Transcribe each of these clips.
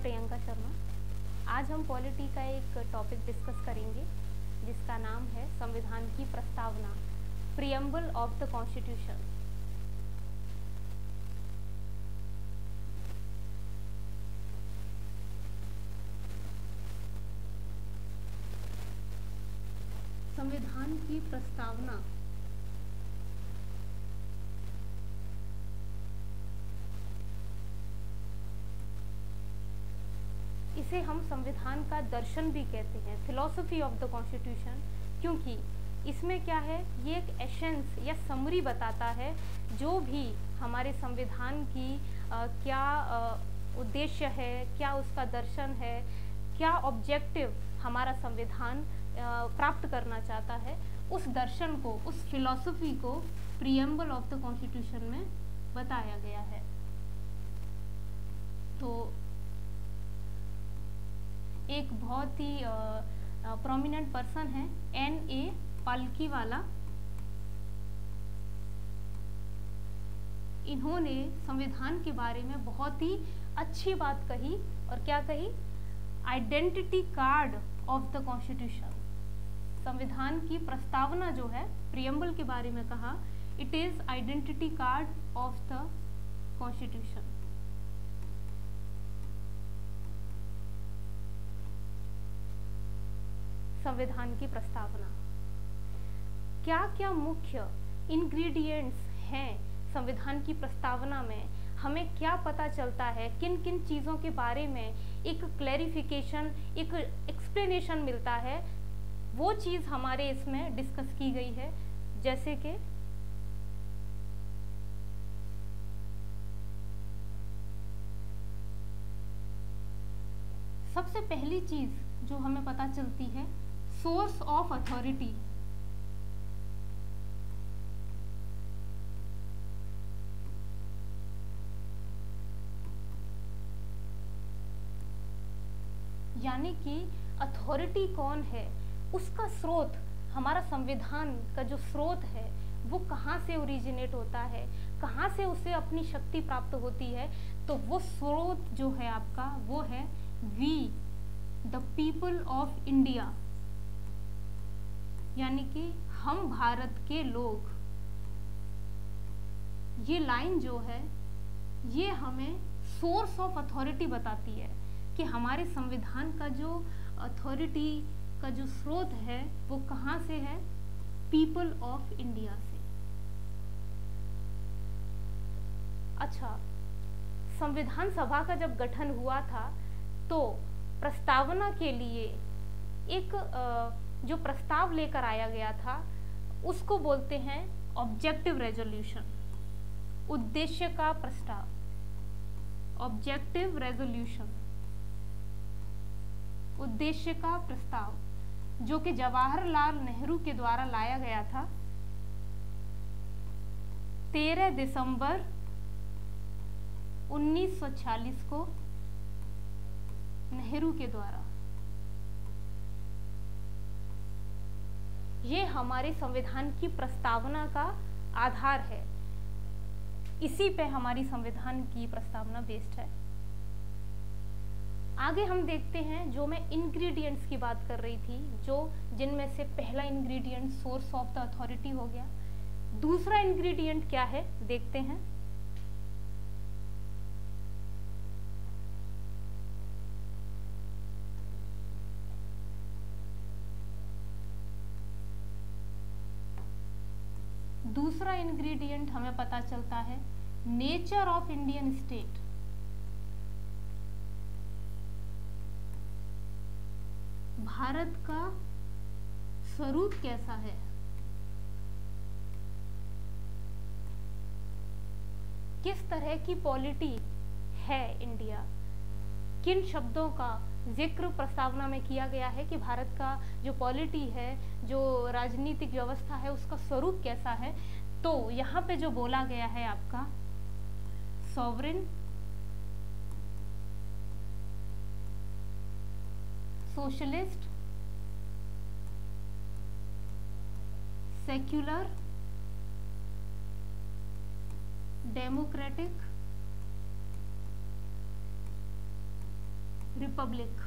प्रियंका शर्मा। आज हम पॉलिटी का एक टॉपिक डिस्कस करेंगे जिसका नाम है संविधान की प्रस्तावना, प्रीएम्बल ऑफ द कॉन्स्टिट्यूशन। संविधान की प्रस्तावना इसे हम संविधान का दर्शन भी कहते हैं, फिलॉसफी ऑफ द कॉन्स्टिट्यूशन, क्योंकि इसमें क्या है, ये एक एसेंस या समरी बताता है जो भी हमारे संविधान की क्या उद्देश्य है, क्या उसका दर्शन है, क्या ऑब्जेक्टिव हमारा संविधान प्राप्त करना चाहता है, उस दर्शन को, उस फिलॉसफी को प्रीएम्बल ऑफ द कॉन्स्टिट्यूशन में बताया गया है। तो एक बहुत ही प्रोमिनेंट पर्सन है N.A. पालकीवाला। इन्होंने संविधान के बारे में बहुत ही अच्छी बात कही, और क्या कही? Identity card of the constitution. संविधान की प्रस्तावना जो है, प्रीएम्बल के बारे में कहा, it is identity card of the constitution. संविधान की प्रस्तावना, क्या क्या मुख्य इंग्रेडिएंट्स हैं संविधान की प्रस्तावना में, हमें क्या पता चलता है, किन किन चीज़ों के बारे में एक क्लैरिफिकेशन, एक एक्सप्लेनेशन मिलता है, वो चीज़ हमारे इसमें डिस्कस की गई है। जैसे कि सबसे पहली चीज़ जो हमें पता चलती है, सोर्स ऑफ अथॉरिटी। यानी कि अथॉरिटी कौन है, उसका स्रोत, हमारा संविधान का जो स्रोत है वो कहाँ से ओरिजिनेट होता है, कहाँ से उसे अपनी शक्ति प्राप्त होती है। तो वो स्रोत जो है आपका, वो है we the people of India, यानी कि हम भारत के लोग। ये लाइन जो है ये हमें सोर्स ऑफ अथॉरिटी बताती है कि हमारे संविधान का जो अथॉरिटी का जो स्रोत है वो कहाँ से है, पीपल ऑफ इंडिया से। अच्छा, संविधान सभा का जब गठन हुआ था तो प्रस्तावना के लिए एक जो प्रस्ताव लेकर आया गया था उसको बोलते हैं ऑब्जेक्टिव रेजोल्यूशन, उद्देश्य का प्रस्ताव। ऑब्जेक्टिव रेजोल्यूशन, उद्देश्य का प्रस्ताव, जो कि जवाहरलाल नेहरू के द्वारा लाया गया था 13 दिसंबर 1946 को नेहरू के द्वारा। ये हमारे संविधान की प्रस्तावना का आधार है, इसी पे हमारी संविधान की प्रस्तावना बेस्ड है। आगे हम देखते हैं, जो मैं इंग्रेडिएंट्स की बात कर रही थी, जो जिनमें से पहला ingredient source of the authority हो गया। दूसरा इंग्रेडिएंट क्या है देखते हैं। दूसरा इंग्रेडिएंट हमें पता चलता है nature of Indian state. Bharat का स्वरूप कैसा है, किस तरह की पॉलिटी है इंडिया, किन शब्दों का जिक्र प्रस्तावना में किया गया है कि भारत का जो पॉलिटी है, जो राजनीतिक व्यवस्था है, उसका स्वरूप कैसा है। तो यहाँ पे जो बोला गया है आपका sovereign, socialist, secular, democratic, Republic.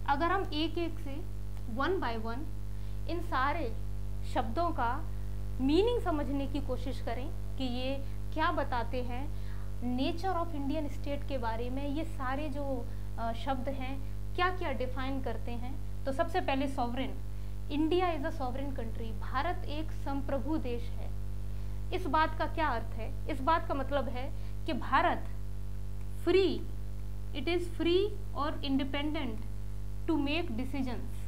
अगर हम एक एक से वन बाय वन इन सारे शब्दों का मीनिंग समझने की कोशिश करें कि ये क्या बताते हैं, नेचर ऑफ इंडियन स्टेट के बारे में ये सारे जो शब्द हैं क्या क्या डिफाइन करते हैं, तो सबसे पहले sovereign. India is a sovereign country. Bharat एक संप्रभु देश है। इस बात का क्या अर्थ है? इस बात का मतलब है कि Bharat free, it is free और इंडिपेंडेंट टू मेक डिसीजंस।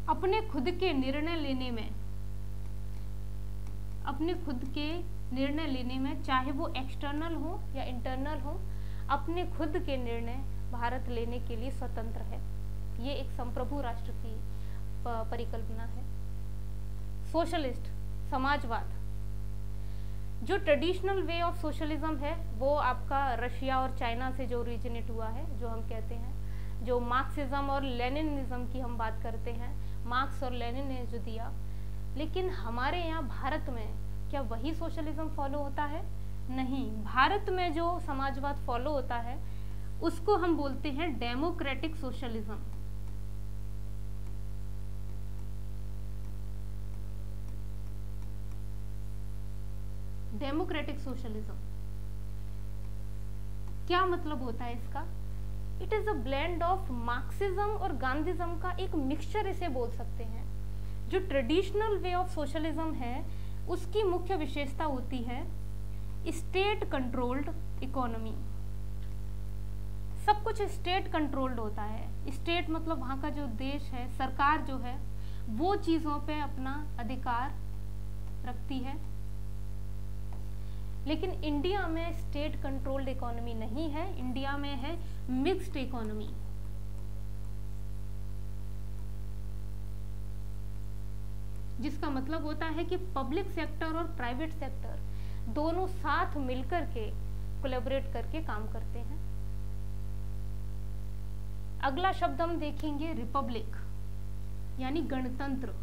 अपने खुद के निर्णय लेने में, अपने खुद के निर्णय लेने में, चाहे वो एक्सटर्नल हो या इंटरनल हो, अपने खुद के निर्णय भारत लेने के लिए स्वतंत्र है। ये एक संप्रभु राष्ट्र की परिकल्पना है। सोशलिस्ट, समाजवाद। जो ट्रेडिशनल वे ऑफ सोशलिज्म है वो आपका रशिया और चाइना से जो ओरिजिनेट हुआ है, जो हम कहते हैं, जो मार्क्सिज्म और लेनिनिज्म की हम बात करते हैं, मार्क्स और लेनिन ने जो दिया। लेकिन हमारे यहाँ भारत में क्या वही सोशलिज्म फॉलो होता है? नहीं। भारत में जो समाजवाद फॉलो होता है उसको हम बोलते हैं डेमोक्रेटिक सोशलिज्म। डेमोक्रेटिक सोशलिज्म क्या मतलब होता है इसका? It is a blend of Marxism और गांधीज्म का एक मिक्सचर इसे बोल सकते हैं। जो ट्रेडिशनल वे ऑफ सोशलिज्म है उसकी मुख्य विशेषता होती है स्टेट कंट्रोल्ड इकोनॉमी। सब कुछ स्टेट कंट्रोल्ड होता है। स्टेट मतलब वहाँ का जो देश है, सरकार जो है, वो चीज़ों पे अपना अधिकार रखती है। लेकिन इंडिया में स्टेट कंट्रोल्ड इकोनॉमी नहीं है। इंडिया में है मिक्स्ड इकोनॉमी। जिसका मतलब होता है कि पब्लिक सेक्टर और प्राइवेट सेक्टर दोनों साथ मिलकर के कोलैबोरेट करके काम करते हैं। अगला शब्द हम देखेंगे रिपब्लिक, यानी गणतंत्र,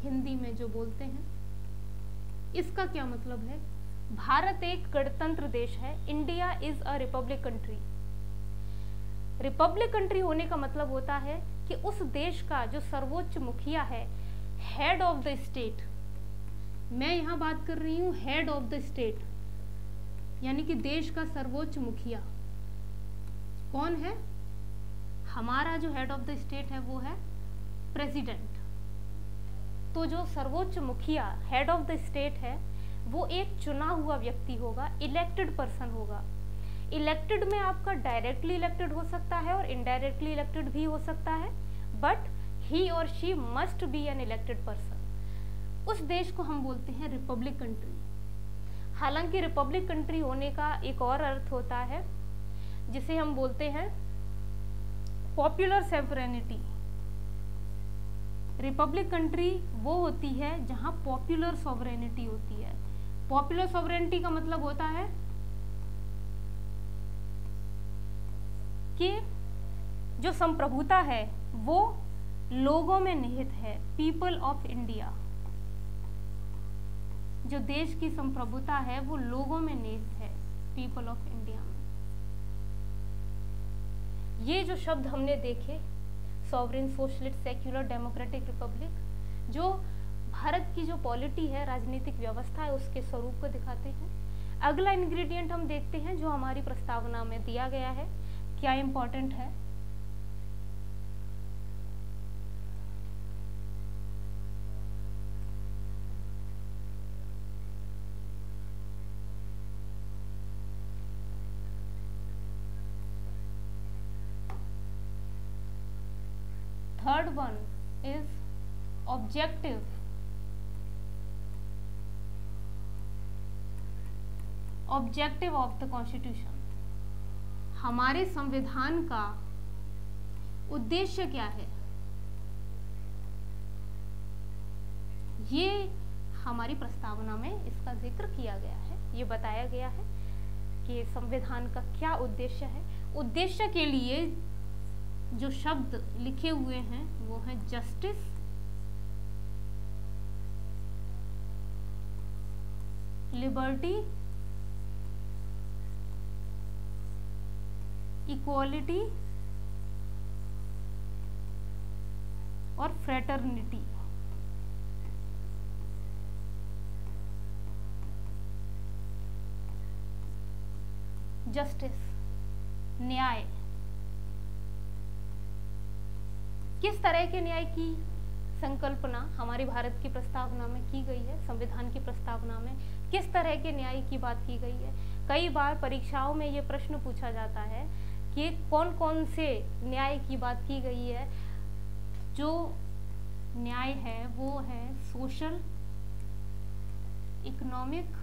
हिंदी में जो बोलते हैं। इसका क्या मतलब है? भारत एक गणतंत्र देश है। India is a republic country. Republic country होने का मतलब होता है कि उस देश का जो सर्वोच्च मुखिया है, हेड ऑफ द स्टेट, मैं यहाँ बात कर रही हूँ हेड ऑफ द स्टेट, यानी कि देश का सर्वोच्च मुखिया कौन है? हमारा जो हेड ऑफ द स्टेट है वो है प्रेसिडेंट। तो जो सर्वोच्च मुखिया हेड ऑफ द स्टेट है वो एक चुना हुआ व्यक्ति होगा, इलेक्टेड पर्सन होगा। इलेक्टेड में आपका डायरेक्टली इलेक्टेड हो सकता है और इनडायरेक्टली इलेक्टेड भी हो सकता है, बट ही और she must be an elected person. उस देश को हम बोलते हैं रिपब्लिक कंट्री। हालांकि रिपब्लिक कंट्री होने का एक और अर्थ होता है जिसे हम बोलते हैं पॉपुलर सॉवरेनिटी। रिपब्लिक कंट्री वो होती है जहां पॉपुलर सॉवरेनिटी होती है। पॉपुलर सॉवरेनिटी का मतलब होता है कि जो संप्रभुता है वो लोगों में निहित है। पीपल ऑफ इंडिया, जो देश की संप्रभुता है वो लोगों में निहित है, पीपल ऑफ इंडिया में। ये जो शब्द हमने देखे, sovereign, socialist, secular, democratic, Republic, जो भारत की जो पॉलिटी है, राजनीतिक व्यवस्था है, उसके स्वरूप को दिखाते हैं। अगला इंग्रेडिएंट हम देखते हैं जो हमारी प्रस्तावना में दिया गया है, क्या इंपॉर्टेंट है। Third one is objective. Objective of the Constitution. हमारे संविधान का उद्देश्य क्या है? ये हमारी प्रस्तावना में इसका जिक्र किया गया है। ये बताया गया है कि संविधान का क्या उद्देश्य है। उद्देश्य के लिए जो शब्द लिखे हुए हैं वो है जस्टिस, लिबर्टी, इक्वालिटी और फ्रेटर्निटी। जस्टिस, न्याय। किस तरह के न्याय की संकल्पना हमारे भारत की प्रस्तावना में की गई है, संविधान की प्रस्तावना में किस तरह के न्याय की बात की गई है? कई बार परीक्षाओं में ये प्रश्न पूछा जाता है कि कौन कौन से न्याय की बात की गई है। जो न्याय है वो है सोशल, इकोनॉमिक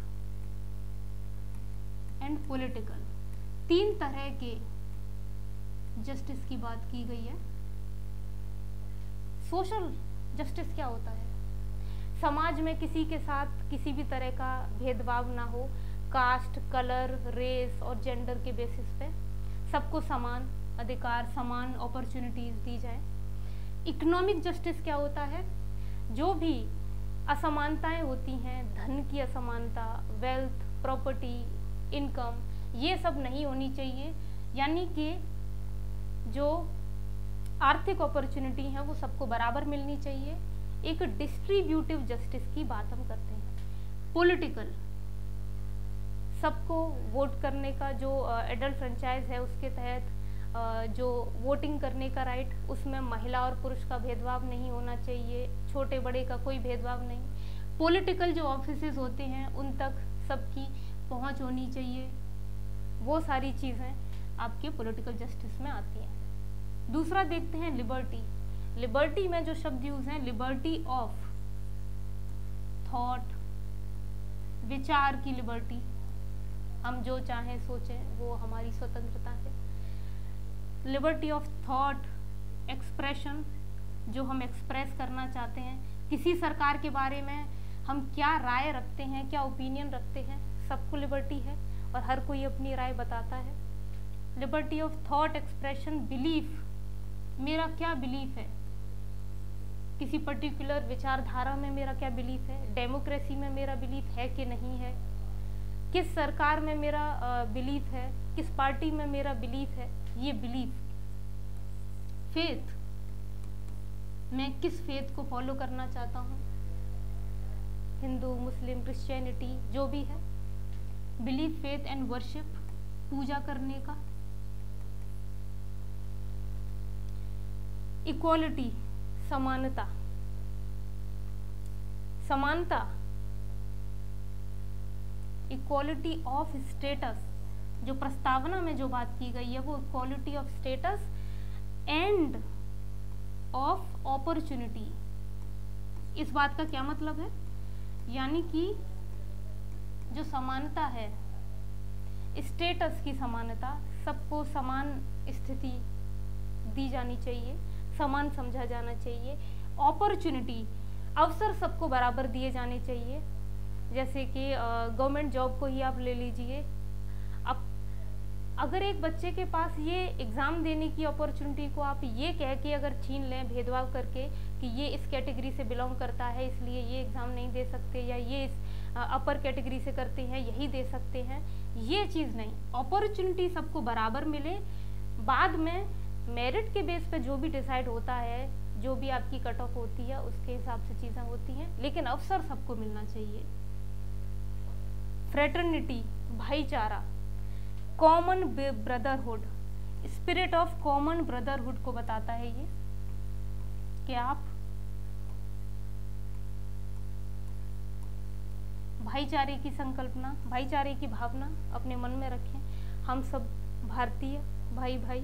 एंड पॉलिटिकल। 3 तरह के जस्टिस की बात की गई है। सोशल जस्टिस क्या होता है? समाज में किसी के साथ किसी भी तरह का भेदभाव ना हो, कास्ट, कलर, रेस और जेंडर के बेसिस पे सबको समान अधिकार, समान अपॉर्चुनिटीज दी जाए। इकोनॉमिक जस्टिस क्या होता है? जो भी असमानताएं होती हैं, धन की असमानता, वेल्थ, प्रॉपर्टी, इनकम, ये सब नहीं होनी चाहिए। यानी कि जो आर्थिक अपॉर्चुनिटी है वो सबको बराबर मिलनी चाहिए। एक डिस्ट्रीब्यूटिव जस्टिस की बात हम करते हैं। पॉलिटिकल, सबको वोट करने का जो एडल्ट फ्रेंचाइज है उसके तहत जो वोटिंग करने का राइट, उसमें महिला और पुरुष का भेदभाव नहीं होना चाहिए, छोटे बड़े का कोई भेदभाव नहीं। पॉलिटिकल जो ऑफिसेज होते हैं उन तक सबकी पहुंच होनी चाहिए। वो सारी चीज़ें आपके पॉलिटिकल जस्टिस में आती हैं। दूसरा देखते हैं लिबर्टी। लिबर्टी में जो शब्द यूज हैं, लिबर्टी ऑफ थॉट, विचार की लिबर्टी, हम जो चाहें सोचें वो हमारी स्वतंत्रता है। लिबर्टी ऑफ थॉट, एक्सप्रेशन, जो हम एक्सप्रेस करना चाहते हैं, किसी सरकार के बारे में हम क्या राय रखते हैं, क्या ओपिनियन रखते हैं, सबको लिबर्टी है और हर कोई अपनी राय बताता है। Liberty of thought, expression, belief, मेरा क्या बिलीफ है, किसी पर्टिकुलर विचारधारा में मेरा क्या बिलीफ है, डेमोक्रेसी में मेरा बिलीफ है कि नहीं है, किस सरकार में मेरा बिलीफ है, किस पार्टी में मेरा बिलीफ है, ये बिलीफ। फेथ, मैं किस फेथ को फॉलो करना चाहता हूँ, हिंदू, मुस्लिम, क्रिश्चियनिटी, जो भी है। बिलीफ, फेथ एंड वर्शिप, पूजा करने का। इक्वालिटी, समानता, समानता, इक्वालिटी ऑफ स्टेटस, जो प्रस्तावना में जो बात की गई है वो equality of status end of opportunity. इस बात का क्या मतलब है? यानी कि जो समानता है, स्टेटस की समानता, सबको समान स्थिति दी जानी चाहिए, समान समझा जाना चाहिए। अपॉर्चुनिटी, अवसर सबको बराबर दिए जाने चाहिए। जैसे कि गवर्नमेंट जॉब को ही आप ले लीजिए। अब अगर एक बच्चे के पास ये एग्ज़ाम देने की अपॉर्चुनिटी को आप ये कह के अगर छीन लें भेदभाव करके कि ये इस कैटेगरी से बिलोंग करता है इसलिए ये एग्ज़ाम नहीं दे सकते, या ये इस अपर कैटेगरी से करते हैं यही दे सकते हैं, ये चीज़ नहीं। अपॉर्चुनिटी सबको बराबर मिले। बाद में मेरिट के बेस पे जो भी डिसाइड होता है, जो भी आपकी कट ऑफ होती है उसके हिसाब से चीज़ें होती हैं, लेकिन अवसर सबको मिलना चाहिए। फ्रेटर्निटी, भाईचारा, common brotherhood, spirit of common brotherhood को बताता है ये कि आप भाईचारे की संकल्पना, भाईचारे की भावना अपने मन में रखें। हम सब भारतीय भाई भाई।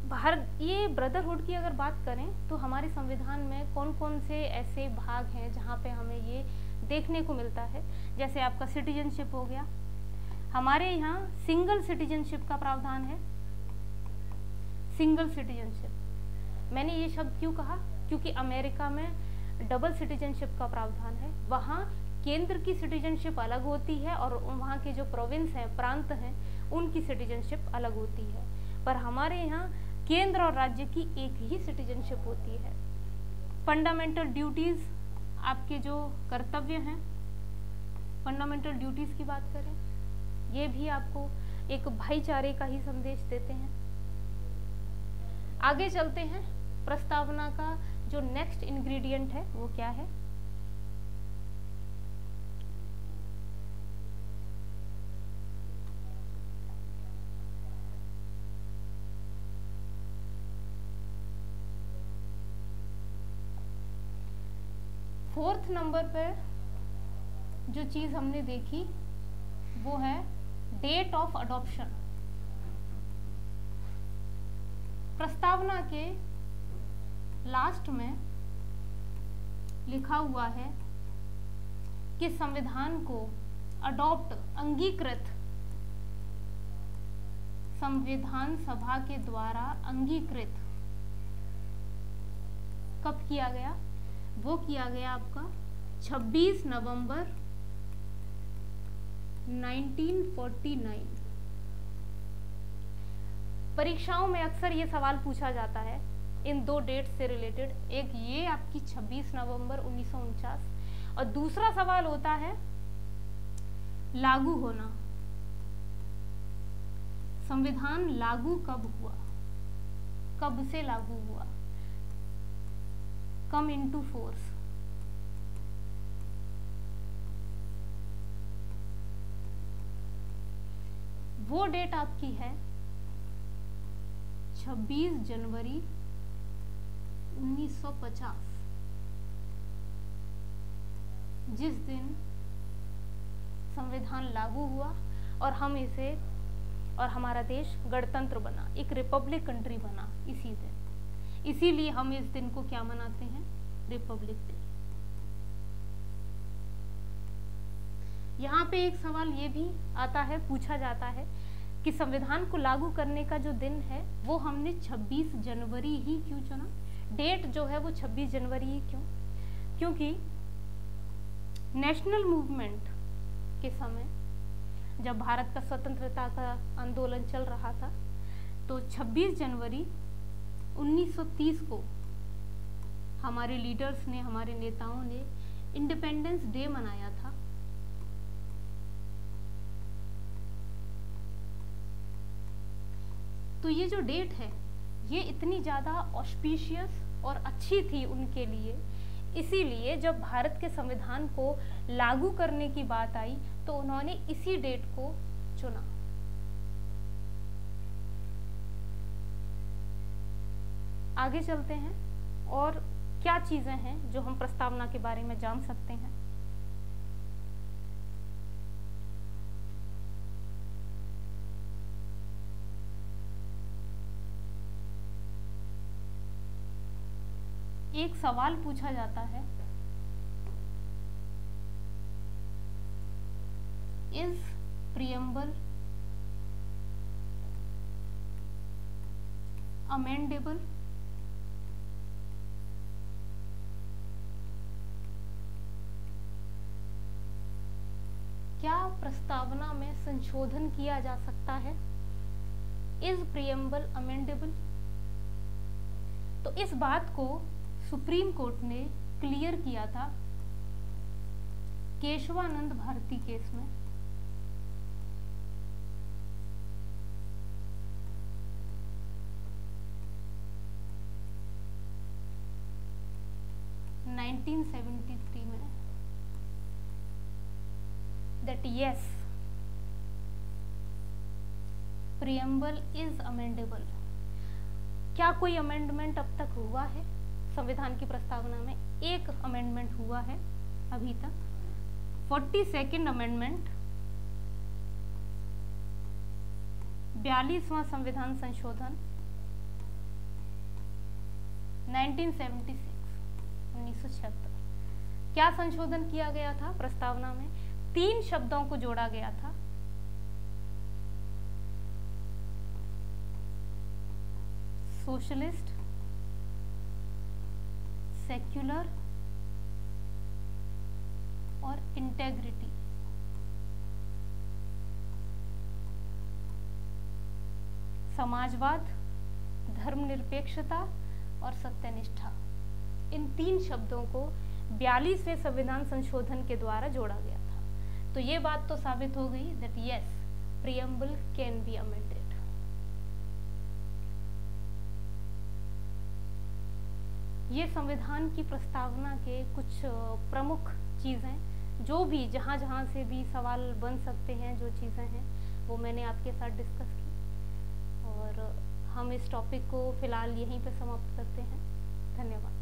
भारत, ये ब्रदरहुड की अगर बात करें तो हमारे संविधान में कौन कौन से ऐसे भाग हैं जहाँ पे हमें ये देखने को मिलता है। जैसे आपका सिटीजनशिप हो गया, हमारे यहाँ सिंगल सिटीजनशिप का प्रावधान है। सिंगल सिटीजनशिप, मैंने ये शब्द क्यों कहा? क्योंकि अमेरिका में डबल सिटीजनशिप का प्रावधान है। वहाँ केंद्र की सिटीजनशिप अलग होती है और वहाँ के जो प्रोविंस हैं, प्रांत हैं, उनकी सिटीजनशिप अलग होती है। पर हमारे यहाँ केंद्र और राज्य की एक ही सिटीजनशिप होती है। फंडामेंटल ड्यूटीज़, आपके जो कर्तव्य हैं फंडामेंटल ड्यूटीज की बात करें, ये भी आपको एक भाईचारे का ही संदेश देते हैं। आगे चलते हैं, प्रस्तावना का जो नेक्स्ट इंग्रेडिएंट है वो क्या है। फोर्थ नंबर पर जो चीज हमने देखी वो है डेट ऑफ अडॉप्शन। प्रस्तावना के लास्ट में लिखा हुआ है कि संविधान को अडॉप्ट अंगीकृत संविधान सभा के द्वारा अंगीकृत कब किया गया? वो किया गया आपका 26 नवंबर 1949। परीक्षाओं में अक्सर ये सवाल पूछा जाता है इन दो डेट से रिलेटेड, एक ये आपकी 26 नवंबर 1949 और दूसरा सवाल होता है लागू होना। संविधान लागू कब हुआ, कब से लागू हुआ, कम इनटू फोर्स। वो डेट आपकी है 26 जनवरी 1950, जिस दिन संविधान लागू हुआ और हम इसे और हमारा देश गणतंत्र बना, एक रिपब्लिक कंट्री बना इसी दिन। इसीलिए हम इस दिन को क्या मनाते हैं? Republic day. यहाँ पे एक सवाल ये भी आता है, पूछा जाता है कि संविधान को लागू करने का जो दिन है वो हमने 26 जनवरी ही क्यों चुना? डेट जो है वो 26 जनवरी ही क्यों? क्योंकि नेशनल मूवमेंट के समय जब भारत का स्वतंत्रता का आंदोलन चल रहा था तो 26 जनवरी 1930 को हमारे लीडर्स ने, हमारे नेताओं ने इंडिपेंडेंस डे मनाया था। तो ये जो डेट है ये इतनी ज़्यादा ऑस्पिशियस और अच्छी थी उनके लिए, इसीलिए जब भारत के संविधान को लागू करने की बात आई तो उन्होंने इसी डेट को चुना। आगे चलते हैं और क्या चीज़ें हैं जो हम प्रस्तावना के बारे में जान सकते हैं। एक सवाल पूछा जाता है, इज प्रियम्बल अमेंडेबल? क्या प्रस्तावना में संशोधन किया जा सकता है? Is preamble amendable? तो इस बात को सुप्रीम कोर्ट ने क्लियर किया था केशवानंद भारती केस में। में that yes preamble is amendable। क्या कोई अमेंडमेंट अब तक हुआ है संविधान की प्रस्तावना में? एक अमेंडमेंट हुआ है अभी तक, 42nd अमेंडमेंट, 42वां संविधान संशोधन 1976। क्या संशोधन किया गया था प्रस्तावना में? 3 शब्दों को जोड़ा गया था। सोशलिस्ट, सेक्युलर और इंटेग्रिटी। समाजवाद, धर्मनिरपेक्षता और सत्यनिष्ठा, इन 3 शब्दों को 42वें संविधान संशोधन के द्वारा जोड़ा गया था। तो ये बात तो साबित हो गई that yes, preamble can be amended. ये संविधान की प्रस्तावना के कुछ प्रमुख चीज़ें, जो भी जहाँ जहाँ से भी सवाल बन सकते हैं, जो चीज़ें हैं वो मैंने आपके साथ डिस्कस की, और हम इस टॉपिक को फ़िलहाल यहीं पे समाप्त करते हैं। धन्यवाद।